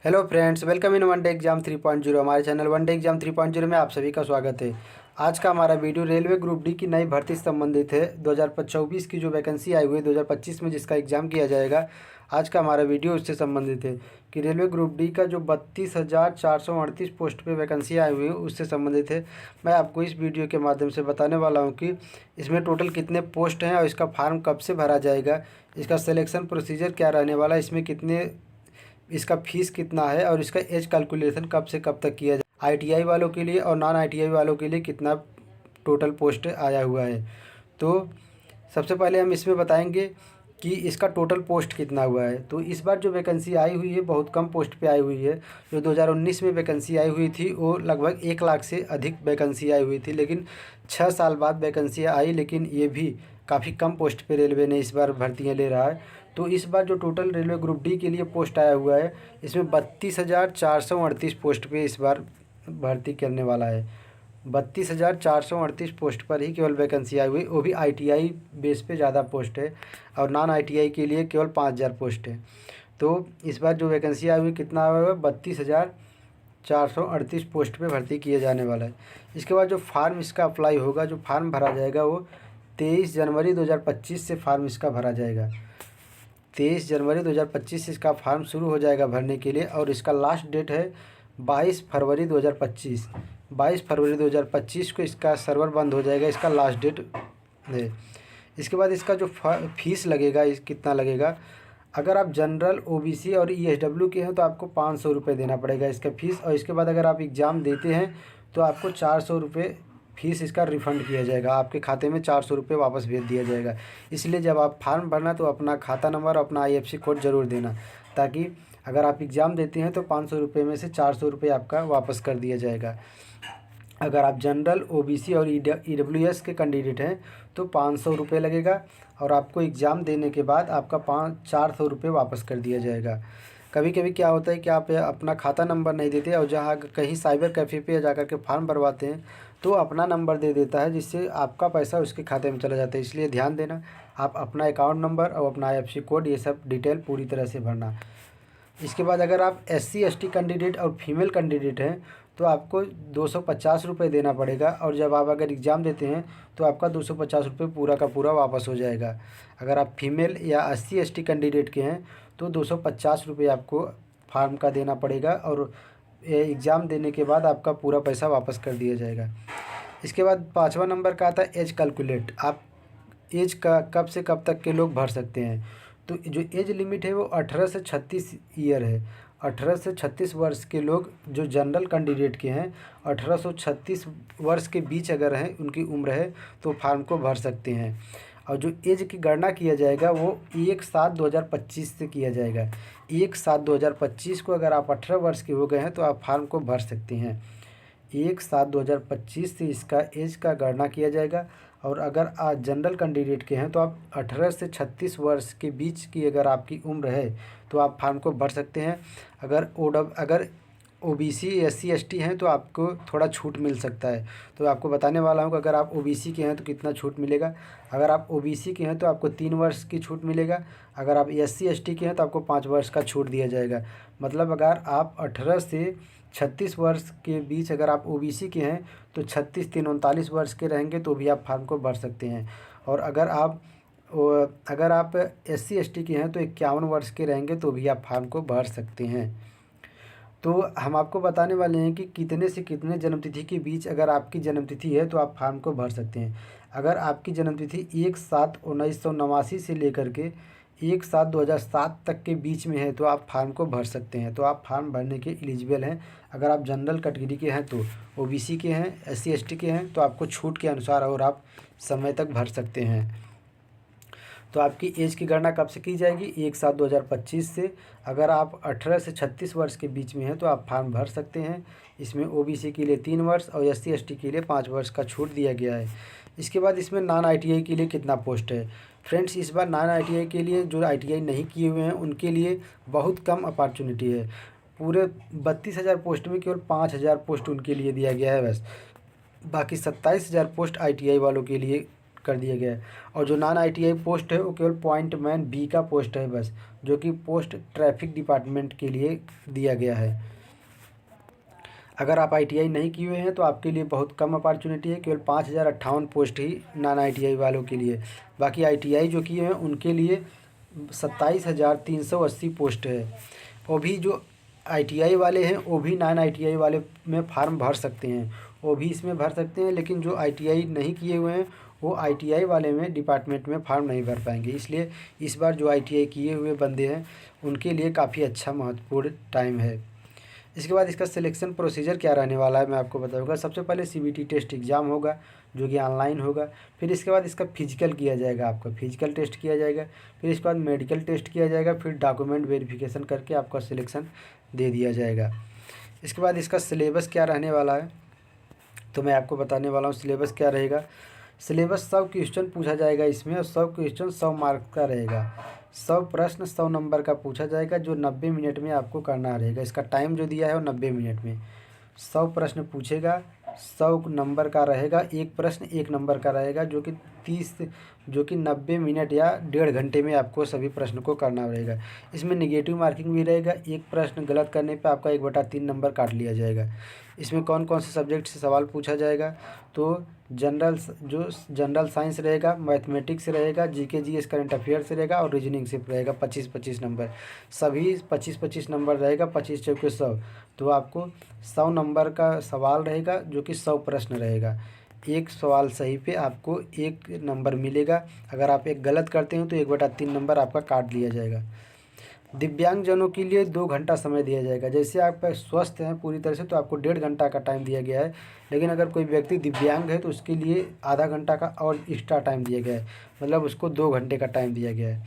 Hello friends, welcome in one day exam 3.0। हमारे channel one day exam 3.0 में आप सभी का स्वागत है। आज का हमारा वीडियो रेलवे ग्रुप डी की नई भर्ती से संबंधित है। 2024 की जो वैकेंसी आई हुई है 2025 में जिसका एग्ज़ाम किया जाएगा, आज का हमारा वीडियो उससे संबंधित है कि रेलवे ग्रुप डी का जो 32,438 पोस्ट पे वैकेंसी आई हुई है उससे संबंधित है। मैं आपको इस वीडियो के माध्यम से बताने वाला हूँ कि इसमें टोटल कितने पोस्ट हैं और इसका फॉर्म कब से भरा जाएगा, इसका सिलेक्शन प्रोसीजर क्या रहने वाला है, इसमें कितने इसका फ़ीस कितना है और इसका एज कैलकुलेशन कब से कब तक किया जाए, आईटीआई वालों के लिए और नॉन आईटीआई वालों के लिए कितना टोटल पोस्ट आया हुआ है। तो सबसे पहले हम इसमें बताएंगे कि इसका टोटल पोस्ट कितना हुआ है। तो इस बार जो वैकेंसी आई हुई है बहुत कम पोस्ट पे आई हुई है। जो 2019 में वैकेंसी आई हुई थी वो लगभग 1 लाख से अधिक वैकेंसी आई हुई थी, लेकिन 6 साल बाद वैकेंसी आई, लेकिन ये भी काफ़ी कम पोस्ट पे रेलवे ने इस बार भर्तियाँ ले रहा है। तो इस बार जो टोटल रेलवे ग्रुप डी के लिए पोस्ट आया हुआ है इसमें 32,438 पोस्ट पे इस बार भर्ती करने वाला है। 32,438 पोस्ट पर ही केवल वैकेंसी आई हुई, वो भी आईटीआई बेस पे ज़्यादा पोस्ट है और नॉन आईटीआई के लिए केवल 5,000 पोस्ट है। तो इस बार जो वैकेंसी आई हुई कितना आया हुआ है, 32,438 पोस्ट पे भर्ती किए जाने वाला है। इसके बाद जो फार्म इसका अप्लाई होगा, जो फार्म भरा जाएगा वो 23 जनवरी 2025 से फार्म इसका भरा जाएगा। 23 जनवरी 2025 से इसका फार्म शुरू हो जाएगा भरने के लिए और इसका लास्ट डेट है 22 फरवरी 2025। 22 फरवरी 2025 को इसका सर्वर बंद हो जाएगा, इसका लास्ट डेट है। इसके बाद इसका जो फीस लगेगा इस कितना लगेगा, अगर आप जनरल ओबीसी और ईएसडब्ल्यू के हैं तो आपको 500 रुपये देना पड़ेगा इसका फ़ीस। और इसके बाद अगर आप एग्ज़ाम देते हैं तो आपको 400 रुपये फीस इसका रिफ़ंड किया जाएगा, आपके खाते में 400 रुपये वापस भेज दिया जाएगा। इसलिए जब आप फार्म भरना तो अपना खाता नंबर और अपना आईएफएससी कोड ज़रूर देना, ताकि अगर आप एग्ज़ाम देते हैं तो 500 रुपये में से 400 रुपये आपका वापस कर दिया जाएगा। अगर आप जनरल ओबीसी और ईडब्ल्यूएस के कैंडिडेट हैं तो 500 रुपये लगेगा और आपको एग्ज़ाम देने के बाद आपका 400 रुपये वापस कर दिया जाएगा। कभी कभी क्या होता है कि आप अपना खाता नंबर नहीं देते और जहाँ कहीं साइबर कैफ़े पे जा कर के फॉर्म भरवाते हैं तो अपना नंबर दे देता है, जिससे आपका पैसा उसके खाते में चला जाता है। इसलिए ध्यान देना, आप अपना अकाउंट नंबर और अपना आईएफएससी कोड ये सब डिटेल पूरी तरह से भरना। इसके बाद अगर आप एससी एसटी कैंडिडेट और फीमेल कैंडिडेट हैं तो आपको 250 रुपये देना पड़ेगा और जब आप अगर एग्ज़ाम देते हैं तो आपका 250 रुपये पूरा का पूरा वापस हो जाएगा। अगर आप फीमेल या एससी एसटी कैंडिडेट के हैं तो 250 रुपये आपको फार्म का देना पड़ेगा और एग्ज़ाम देने के बाद आपका पूरा पैसा वापस कर दिया जाएगा। इसके बाद 5वां नंबर का आता है एज कैलकुलेट। आप एज का कब से कब तक के लोग भर सकते हैं, तो जो एज लिमिट है वो 18 से 36 ईयर है। 18 से 36 वर्ष के लोग जो जनरल कैंडिडेट के हैं 18 से 36 वर्ष के बीच अगर हैं उनकी उम्र है तो फार्म को भर सकते हैं। और जो एज की गणना किया जाएगा वो 1/7/2025 से किया जाएगा। 1/7/2025 को अगर आप 18 वर्ष के हो गए हैं तो आप फार्म को भर सकते हैं। 1/7/2025 से इसका एज का गणना किया जाएगा। और अगर आप जनरल कैंडिडेट के हैं तो आप 18 से 36 वर्ष के बीच की अगर आपकी उम्र है तो आप फार्म को भर सकते हैं। अगर ओबीसी एससी एसटी हैं तो आपको थोड़ा छूट मिल सकता है। तो आपको बताने वाला हूँ कि अगर आप ओबीसी के हैं तो कितना छूट मिलेगा। अगर आप ओबीसी के हैं तो आपको 3 वर्ष की छूट मिलेगा। अगर आप एससी एसटी के हैं तो आपको 5 वर्ष का छूट दिया जाएगा। मतलब अगर आप 18 से 36 वर्ष के बीच अगर आप ओबीसी के हैं तो 36 3 39 वर्ष के रहेंगे तो भी आप फार्म को भर सकते हैं। और अगर आप एससी एसटी के हैं तो 51 वर्ष के रहेंगे तो भी आप फार्म को भर सकते हैं। तो हम आपको बताने वाले हैं कि कितने से कितने जन्मतिथि के बीच अगर आपकी जन्मतिथि है तो आप फार्म को भर सकते हैं। अगर आपकी जन्मतिथि 1/7/1989 से लेकर के 1/7/2007 तक के बीच में है तो आप फार्म को भर सकते हैं। तो आप फार्म भरने के एलिजिबल हैं। अगर आप जनरल कैटेगरी के हैं तो ओबीसी के हैं, एससी एसटी के हैं तो आपको छूट के अनुसार और आप समय तक भर सकते हैं। तो आपकी एज की गणना कब से की जाएगी, 1/7/2025 से। अगर आप 18 से 36 वर्ष के बीच में हैं तो आप फार्म भर सकते हैं। इसमें ओबीसी के लिए 3 वर्ष और एससी एसटी के लिए 5 वर्ष का छूट दिया गया है। इसके बाद इसमें नॉन आईटीआई के लिए कितना पोस्ट है। फ्रेंड्स, इस बार नॉन आईटीआई के लिए जो आईटीआई नहीं किए हुए हैं उनके लिए बहुत कम अपॉर्चुनिटी है। पूरे 32,000 पोस्ट में केवल 5,000 पोस्ट उनके लिए दिया गया है बस। बाकी 27,000 पोस्ट आईटीआई वालों के लिए कर दिया गया है। और जो नॉन ITI पोस्ट है वो केवल पॉइंटमैन बी का पोस्ट है बस, जो कि पोस्ट ट्रैफिक डिपार्टमेंट के लिए दिया गया है। अगर आप ITI नहीं किए हुए हैं तो आपके लिए बहुत कम अपॉर्चुनिटी है, केवल 5058 पोस्ट ही नॉन ITI वालों के लिए। बाकी ITI जो किए हैं उनके लिए 27,380 पोस्ट है। वो भी जो ITI वाले हैं वो भी नॉन ITI वाले में फार्म भर सकते हैं, वो भी इसमें भर सकते हैं, लेकिन जो ITI नहीं किए हुए हैं वो ITI वाले में डिपार्टमेंट में फार्म नहीं भर पाएंगे। इसलिए इस बार जो ITI किए हुए बंदे हैं उनके लिए काफ़ी अच्छा महत्वपूर्ण टाइम है। इसके बाद इसका सिलेक्शन प्रोसीजर क्या रहने वाला है मैं आपको बताऊंगा। सबसे पहले CBT टेस्ट एग्ज़ाम होगा जो कि ऑनलाइन होगा। फिर इसके बाद इसका फिजिकल किया जाएगा, आपका फिजिकल टेस्ट किया जाएगा। फिर इसके बाद मेडिकल टेस्ट किया जाएगा। फिर डॉक्यूमेंट वेरिफिकेशन करके आपका सिलेक्शन दे दिया जाएगा। इसके बाद इसका सिलेबस क्या रहने वाला है तो मैं आपको बताने वाला हूँ सिलेबस क्या रहेगा। सिलेबस 100 क्वेश्चन पूछा जाएगा इसमें, और 100 क्वेश्चन 100 मार्क का रहेगा। 100 प्रश्न 100 नंबर का पूछा जाएगा, जो 90 मिनट में आपको करना रहेगा। इसका टाइम जो दिया है वो 90 मिनट में 100 प्रश्न पूछेगा, 100 नंबर का रहेगा। एक प्रश्न 1 नंबर का रहेगा, जो कि 90 मिनट या 1.5 घंटे में आपको सभी प्रश्न को करना रहेगा। इसमें नेगेटिव मार्किंग भी रहेगा, एक प्रश्न गलत करने पे आपका 1/3 नंबर काट लिया जाएगा। इसमें कौन कौन से सब्जेक्ट से सवाल पूछा जाएगा तो जनरल साइंस रहेगा, मैथमेटिक्स रहेगा, GK GS करंट अफेयर से रहेगा, और रीजनिंग से रहेगा 25-25 नंबर। सभी 25-25 नंबर रहेगा, 25 चौके 100, तो आपको 100 नंबर का सवाल रहेगा, जो कि 100 प्रश्न रहेगा। एक सवाल सही पे आपको 1 नंबर मिलेगा। अगर आप एक गलत करते हो तो 1/3 नंबर आपका काट लिया जाएगा। दिव्यांगजनों के लिए 2 घंटा समय दिया जाएगा। जैसे आप स्वस्थ हैं पूरी तरह से तो आपको 1.5 घंटा का टाइम दिया गया है, लेकिन अगर कोई व्यक्ति दिव्यांग है तो उसके लिए आधा घंटा का और एक्स्ट्रा टाइम दिया गया है, मतलब उसको 2 घंटे का टाइम दिया गया है।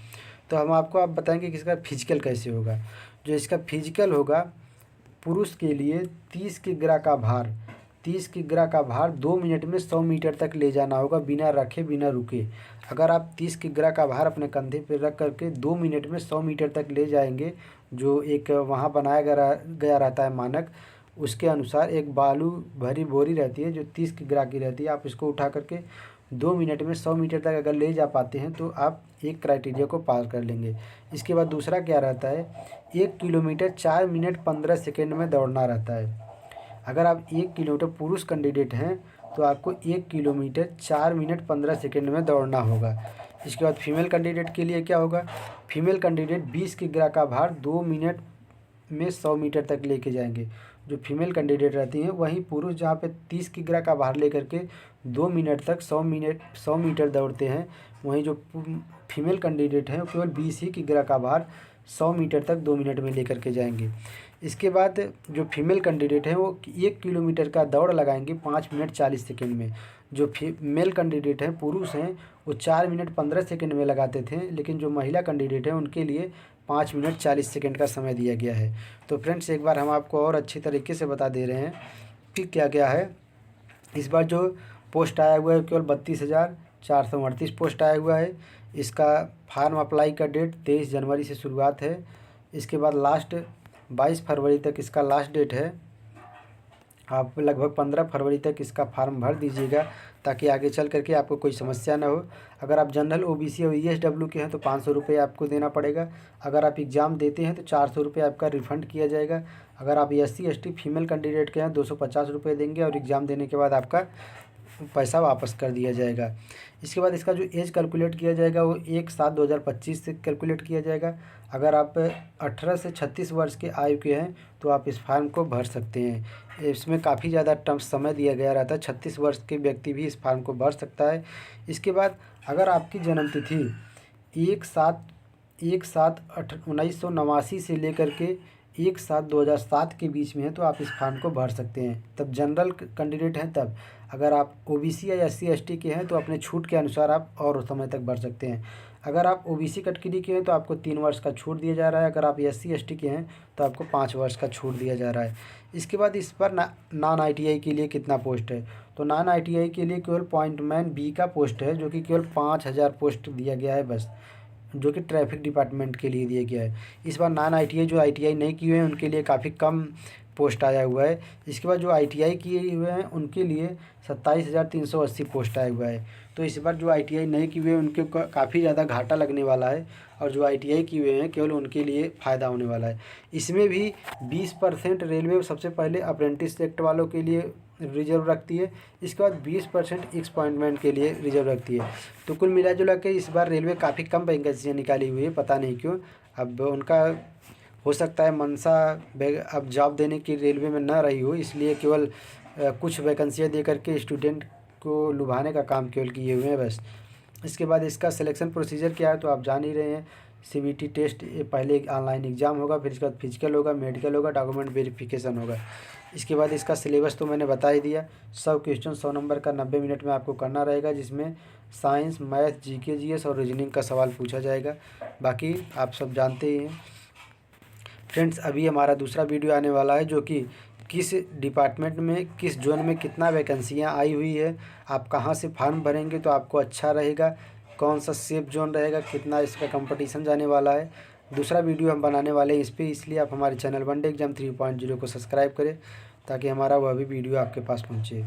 तो हम आपको आप बताएंगे कि इसका फिजिकल कैसे होगा। जो इसका फिजिकल होगा, पुरुष के लिए 30 किग्रा का भार 2 मिनट में 100 मीटर तक ले जाना होगा, बिना रखे बिना रुके। अगर आप 30 किग्रा का भार अपने कंधे पर रख करके 2 मिनट में 100 मीटर तक ले जाएंगे, जो एक वहाँ बनाया गया रहता है मानक, उसके अनुसार एक बालू भरी बोरी रहती है जो 30 किग्रा की रहती है। आप इसको उठा करके 2 मिनट में 100 मीटर तक अगर ले जा पाते हैं तो आप एक क्राइटेरिया को पार कर लेंगे। इसके बाद दूसरा क्या रहता है, 1 किलोमीटर 4 मिनट 15 सेकेंड में दौड़ना रहता है। अगर आप 1 किलोमीटर पुरुष कैंडिडेट हैं तो आपको 1 किलोमीटर 4 मिनट 15 सेकेंड में दौड़ना होगा। इसके बाद फीमेल कैंडिडेट के लिए क्या होगा, फीमेल कैंडिडेट 20 किग्रा का भार 2 मिनट में 100 मीटर तक लेके जाएंगे, जो फीमेल कैंडिडेट रहती हैं। वहीं पुरुष जहाँ पे 30 किग्रा का भार लेकर के 2 मिनट तक 100 मीटर दौड़ते हैं, वहीं जो फीमेल कैंडिडेट हैं वो केवल 20 ही किग्रा का भार 100 मीटर तक 2 मिनट में लेकर के जाएंगे। इसके बाद जो फीमेल कैंडिडेट हैं वो 1 किलोमीटर का दौड़ लगाएंगे 5 मिनट 40 सेकेंड में। जो मेल कैंडिडेट हैं, पुरुष हैं, वो 4 मिनट 15 सेकेंड में लगाते थे, लेकिन जो महिला कैंडिडेट हैं उनके लिए 5 मिनट 40 सेकेंड का समय दिया गया है। तो फ्रेंड्स, एक बार हम आपको और अच्छी तरीके से बता दे रहे हैं कि क्या क्या है। इस बार जो पोस्ट आया हुआ है केवल 32,438 पोस्ट आया हुआ है। इसका फार्म अप्लाई का डेट 23 जनवरी से शुरुआत है। इसके बाद लास्ट 22 फरवरी तक इसका लास्ट डेट है। आप लगभग 15 फरवरी तक इसका फार्म भर दीजिएगा, ताकि आगे चल करके आपको कोई समस्या ना हो। अगर आप जनरल OBC और ESW के हैं तो 500 रुपये आपको देना पड़ेगा। अगर आप एग्ज़ाम देते हैं तो 400 रुपये आपका रिफ़ंड किया जाएगा। अगर आप SC ST फीमेल कैंडिडेट के हैं 250 रुपये देंगे, और एग्ज़ाम देने के बाद आपका पैसा वापस कर दिया जाएगा। इसके बाद इसका जो एज कैलकुलेट किया जाएगा वो 1/7/2025 से कैलकुलेट किया जाएगा। अगर आप 18 से 36 वर्ष के आयु के हैं तो आप इस फॉर्म को भर सकते हैं। इसमें काफ़ी ज़्यादा समय दिया गया रहता है, 36 वर्ष के व्यक्ति भी इस फॉर्म को भर सकता है। इसके बाद अगर आपकी जन्म तिथि 1/7/1989 से लेकर के 1/7/2007 के बीच में है तो आप इस फॉर्म को भर सकते हैं। तब जनरल कैंडिडेट हैं तब। अगर आप OBC या SC ST के हैं तो अपने छूट के अनुसार आप और समय तक भर सकते हैं। अगर आप OBC कैटेगरी के हैं तो आपको 3 वर्ष का छूट दिया जा रहा है। अगर आप SC ST के हैं तो आपको 5 वर्ष का छूट दिया जा रहा है। इसके बाद इस पर नॉन ITI के लिए कितना पोस्ट है, तो नॉन ITI के लिए केवल पॉइंटमैन B का पोस्ट है, जो कि केवल 5000 पोस्ट दिया गया है बस, जो कि ट्रैफिक डिपार्टमेंट के लिए दिया गया है। इस बार नॉन ITI जो ITI नहीं किए हैं उनके लिए काफ़ी कम पोस्ट आया हुआ है। इसके बाद जो ITI किए हुए हैं उनके लिए 27,380 पोस्ट आया हुआ है। तो इस बार जो ITI नहीं किए हुए हैं उनके काफ़ी ज़्यादा घाटा लगने वाला है, और जो ITI किए हुए हैं केवल उनके लिए फ़ायदा होने वाला है। इसमें भी 20% रेलवे सबसे पहले अप्रेंटिस एक्ट वालों के लिए रिजर्व रखती है, इसके बाद 20% एक्स अपॉइंटमेंट के लिए रिजर्व रखती है। तो कुल मिला जुला के इस बार रेलवे काफ़ी कम वैकेंसियाँ निकाली हुई है, पता नहीं क्यों। अब उनका हो सकता है मंशा अब जॉब देने की रेलवे में ना रही हो, इसलिए केवल कुछ वैकेंसियाँ दे करके स्टूडेंट को लुभाने का काम केवल किए हुए हैं बस। इसके बाद इसका सिलेक्शन प्रोसीजर क्या है तो आप जान ही रहे हैं। CBT टेस्ट पहले ऑनलाइन एग्ज़ाम होगा, फिर इसके बाद फिजिकल होगा, मेडिकल होगा, डॉक्यूमेंट वेरिफिकेशन होगा। इसके बाद इसका सिलेबस तो मैंने बता ही दिया। 100 क्वेश्चन 100 नंबर का 90 मिनट में आपको करना रहेगा, जिसमें साइंस, मैथ, GK GS और रीजनिंग का सवाल पूछा जाएगा। बाकी आप सब जानते ही हैं फ्रेंड्स। अभी हमारा दूसरा वीडियो आने वाला है जो कि किस डिपार्टमेंट में किस जोन में कितना वैकेंसियाँ आई हुई है, आप कहाँ से फॉर्म भरेंगे तो आपको अच्छा रहेगा, कौन सा सेफ जोन रहेगा, कितना इसका कंपटीशन जाने वाला है। दूसरा वीडियो हम बनाने वाले हैं इस पर, इसलिए आप हमारे चैनल वनडे एग्जाम 3.0 को सब्सक्राइब करें ताकि हमारा वह भी वीडियो आपके पास पहुँचे।